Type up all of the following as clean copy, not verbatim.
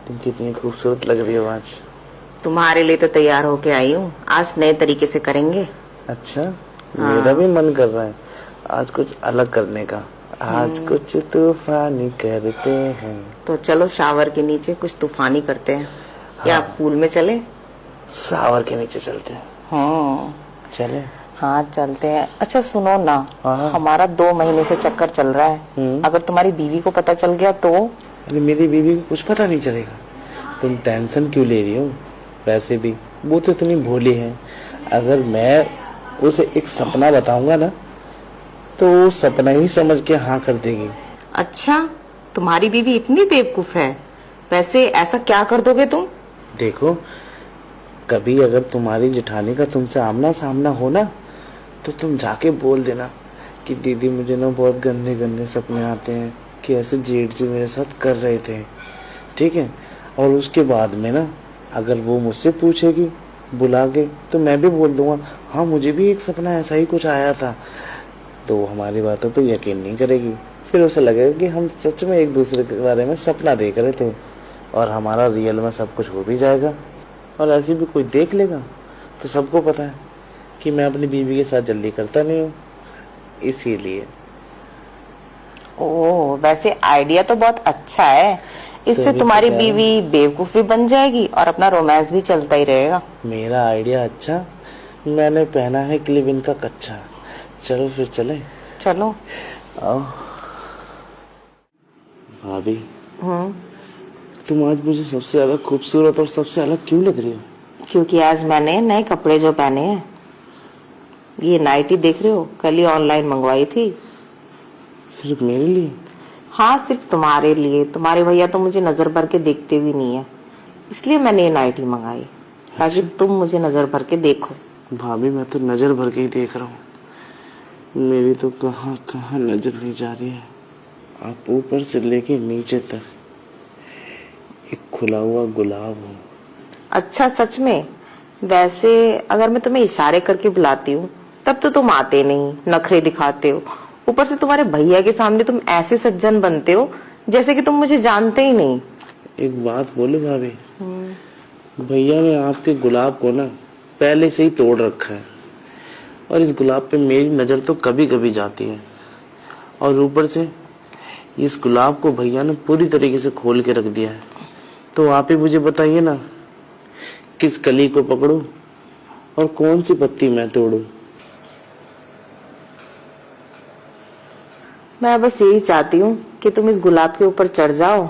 तुम कितनी खूबसूरत लग रही हो आज। तुम्हारे लिए तो तैयार होके आई हूँ। आज नए तरीके से करेंगे। अच्छा, मेरा भी हाँ। मन कर रहा है आज कुछ अलग करने का। आज कुछ तूफानी करते हैं। तो चलो शावर के नीचे कुछ तूफानी करते हैं। या हाँ, पूल में चले? सावर के नीचे चलते हैं। हाँ। चले। हाँ चलते हैं। अच्छा सुनो ना, हाँ। हमारा 2 महीने से चक्कर चल रहा है। अगर तुम्हारी बीवी को पता चल गया तो? अरे मेरी बीवी को कुछ पता नहीं चलेगा। तुम टेंशन क्यों ले रही हो? वैसे भी वो तो इतनी भोली है। अगर मैं उसे एक सपना बताऊंगा ना तो वो सपना ही समझ के हाँ कर देगी। अच्छा, तुम्हारी बीवी इतनी बेवकूफ है? वैसे ऐसा क्या कर दोगे तुम? देखो, कभी अगर तुम्हारी जेठानी का तुमसे आमना सामना हो ना तो तुम जाके बोल देना कि दीदी मुझे ना बहुत गंदे गंदे सपने आते हैं कि ऐसे जेठ जी मेरे साथ कर रहे थे। ठीक है। और उसके बाद में ना अगर वो मुझसे पूछेगी बुला के तो मैं भी बोल दूंगा हाँ मुझे भी एक सपना ऐसा ही कुछ आया था। तो वो हमारी बातों पे यकीन नहीं करेगी। फिर उसे लगेगा कि हम सच में एक दूसरे के बारे में सपना देख रहे थे और हमारा रियल में सब कुछ हो भी जाएगा। और ऐसे भी कोई देख लेगा तो सबको पता है कि मैं अपनी बीवी के साथ जल्दी करता नहीं हूँ, इसीलिए। ओह, वैसे आइडिया तो बहुत अच्छा है। तो इससे अभी तो तुम्हारी कह रहा हूँ, बीवी बेवकूफ भी बन जाएगी और अपना रोमांस भी चलता ही रहेगा। मेरा आइडिया अच्छा, मैंने पहना है क्लिविन का कच्चा। चलो फिर चले। चलो। आओ। भाभी, तुम आज मुझे सबसे ज्यादा खूबसूरत और सबसे अलग क्यों लग रही हो? क्योंकि आज मैंने नए कपड़े जो पहने हैं, ये नाइटी देख रहे हो, कल ही ऑनलाइन मंगवाई थी। सिर्फ मेरे लिए? हाँ, सिर्फ तुम्हारे लिए। तुम्हारे भैया तो मुझे नजर भर के देखते भी नहीं है, इसलिए मैंने ये नाइटी मंगाई ताकि अच्छा। तुम मुझे नजर भर के देखो। भाभी मैं तो नजर भर के ही देख रहा हूँ। मेरी तो कहाँ कहाँ नजर नहीं जा रही है। आप ऊपर से लेके नीचे तक एक खुला हुआ गुलाब हो। अच्छा, सच में? वैसे अगर मैं तुम्हें इशारे करके बुलाती हूँ तब तो तुम आते नहीं, नखरे दिखाते हो। ऊपर से तुम्हारे भैया के सामने तुम ऐसे सज्जन बनते हो जैसे कि तुम मुझे जानते ही नहीं। एक बात बोले भाभी, भैया ने आपके गुलाब को ना पहले से ही तोड़ रखा है और इस गुलाब पे मेरी नजर तो कभी कभी जाती है। और ऊपर से इस गुलाब को भैया ने पूरी तरीके से खोल के रख दिया है। तो आप ही मुझे बताइए ना, किस कली को पकड़ूं और कौन सी पत्ती मैं तोड़ूं? मैं बस यही चाहती हूँ कि तुम इस गुलाब के ऊपर चढ़ जाओ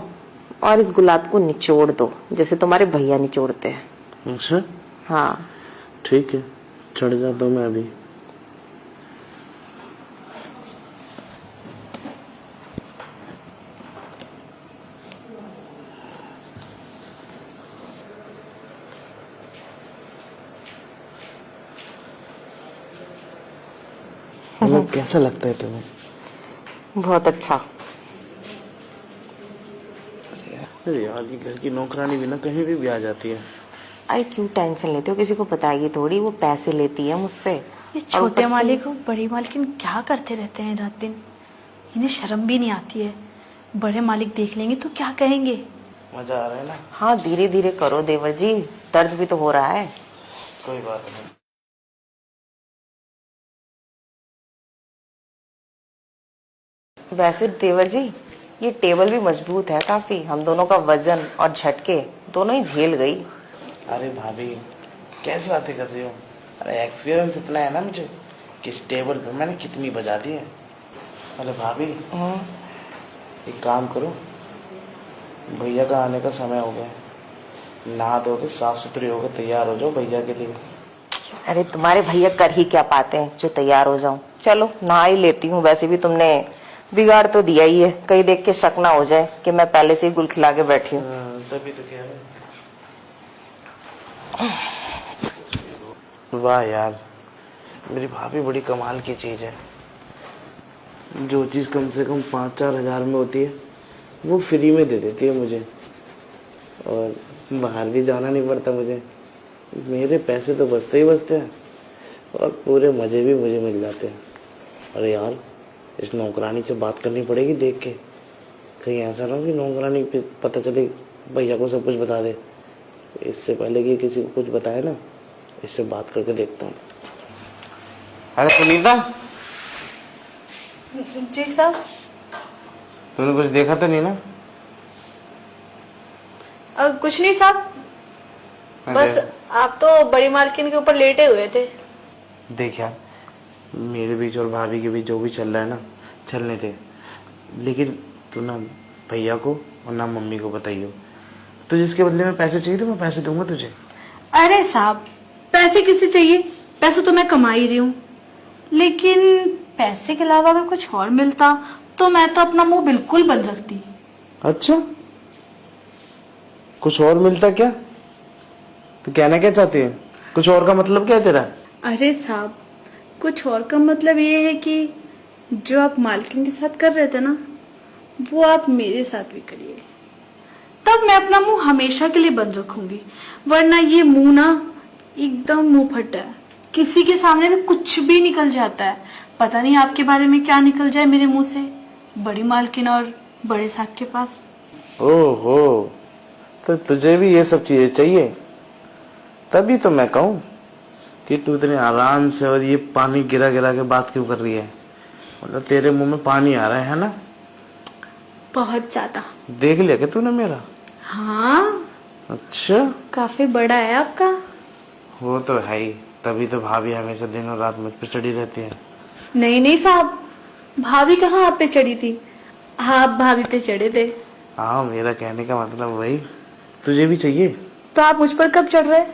और इस गुलाब को निचोड़ दो जैसे तुम्हारे भैया निचोड़ते हैं। अच्छा, हाँ। ठीक है, चढ़ जाता हूँ मैं अभी। मतलब कैसा लगता है तुम्हें? बहुत अच्छा। अरे यार, ये घर की नौकरानी भी ना कहीं भी आ जाती है। अरे क्यों टेंशन लेते हो? किसी को बताएगी थोड़ी, वो पैसे लेती है मुझसे। ये और ऊपर छोटे से मालिक और बड़ी मालकिन क्या करते रहते हैं रात दिन? इन्हें शर्म भी नहीं आती है। बड़े मालिक देख लेंगे तो क्या कहेंगे? मजा आ रहा है ना? हाँ, धीरे धीरे करो देवर जी, दर्द भी तो हो रहा है। कोई बात नहीं। वैसे देवर जी, ये टेबल भी मजबूत है काफी। हम दोनों का वजन और झटके दोनों ही झेल गई। अरे भाभी, कैसी बातें कर रही हो? अरे एक्सपीरियंस इतना है ना मुझे कि इस टेबल पे मैंने कितनी बजा दी है। अरे भाभी, एक काम करो, भैया का आने का समय हो गया है। नहा धो के साफ सुथरी होकर तैयार हो जाओ भैया के लिए। अरे तुम्हारे भैया कर ही क्या पाते हैं जो तैयार हो जाऊं? चलो नहा ही लेती हूँ। वैसे भी तुमने बिगाड़ तो दिया ही है, कहीं देख के शक ना हो जाए कि मैं पहले से ही गुल खिला के बैठी हूँ। तभी तो कह रहे। वाह यार, मेरी भाभी बड़ी कमाल की चीज है। जो चीज कम से कम 5-4 हजार में होती है वो फ्री में दे देती है मुझे। और बाहर भी जाना नहीं पड़ता मुझे। मेरे पैसे तो बचते ही बचते हैं और पूरे मजे भी मुझे मिल जाते हैं। अरे यार, इस नौकरानी से बात करनी पड़ेगी देख के। कहीं ऐसा ना हो कि नौकरानी पे पता चले भैया को सब कुछ बता दे। इससे पहले कि किसी को कुछ बताए ना, इससे बात करके देखता हूँ। अरे सुनीता, जी साहब। तूने कुछ देखा तो नहीं ना? कुछ नहीं साहब, बस आप तो बड़ी मालकिन के ऊपर लेटे हुए थे। देख यार, मेरे बीच और भाभी के बीच जो भी चल रहा है ना, चलने दे। लेकिन तू ना भैया को और ना मम्मी को बताइयो। तो जिसके बदले में पैसे चाहिए तो मैं पैसे दूंगा तुझे। अरे साहब, पैसे किसे चाहिए? पैसे तो मैं कमा ही रही हूँ, लेकिन पैसे के अलावा अगर कुछ और मिलता तो मैं तो अपना मुंह बिल्कुल बंद रखती। अच्छा, कुछ और मिलता क्या? तो कहना क्या चाहती है? कुछ और का मतलब क्या है तेरा? अरे साहब, कुछ और का मतलब ये है कि जो आप मालकिन के साथ कर रहे थे ना, वो आप मेरे साथ भी करिए। तब मैं अपना मुंह हमेशा के लिए बंद रखूंगी, वरना ये मुंह ना एकदम मुंह फटा है, किसी के सामने भी कुछ भी निकल जाता है। पता नहीं आपके बारे में क्या निकल जाए मेरे मुंह से, बड़ी मालकिन और बड़े साहब के पास। ओहो, तो तुझे भी ये सब चीजें चाहिए? तभी तो मैं कहूँ कि तू इतने आराम से और ये पानी गिरा गिरा के बात क्यों कर रही है। मतलब तेरे मुंह में पानी आ रहा है ना? बहुत ज्यादा। देख लिया क्या तूने मेरा? हाँ, अच्छा, काफी बड़ा है आपका। वो तो है ही, तभी तो भाभी हमेशा दिन और रात मुझ पे चढ़ी रहती है। नहीं नहीं साहब, भाभी कहाँ आप पे चढ़ी थी, आप भाभी पे चढ़े थे। हाँ, मेरा कहने का मतलब वही, तुझे भी चाहिए? तो आप मुझ पर कब चढ़ रहे?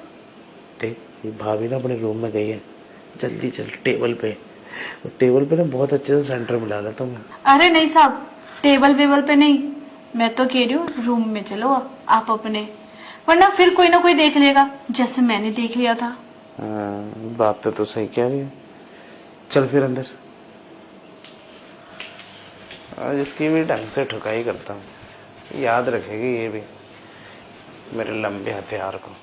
देख, ये भाभी ना अपने रूम में गई है, जल्दी चल टेबल पे। टेबल पे ना बहुत अच्छे से सेंटर मिला लेता हूँ। अरे नहीं साहब, टेबल वेबल पे नहीं, मैं तो कह रही हूँ रूम में चलो आप अपने, वरना फिर कोई ना कोई देख लेगा जैसे मैंने देख लिया था। बात तो सही कह रही है। चल फिर अंदर। आज इसकी भी ढंग से ठुकाई करता हूँ, याद रखेगी ये भी मेरे लंबे हथियार को।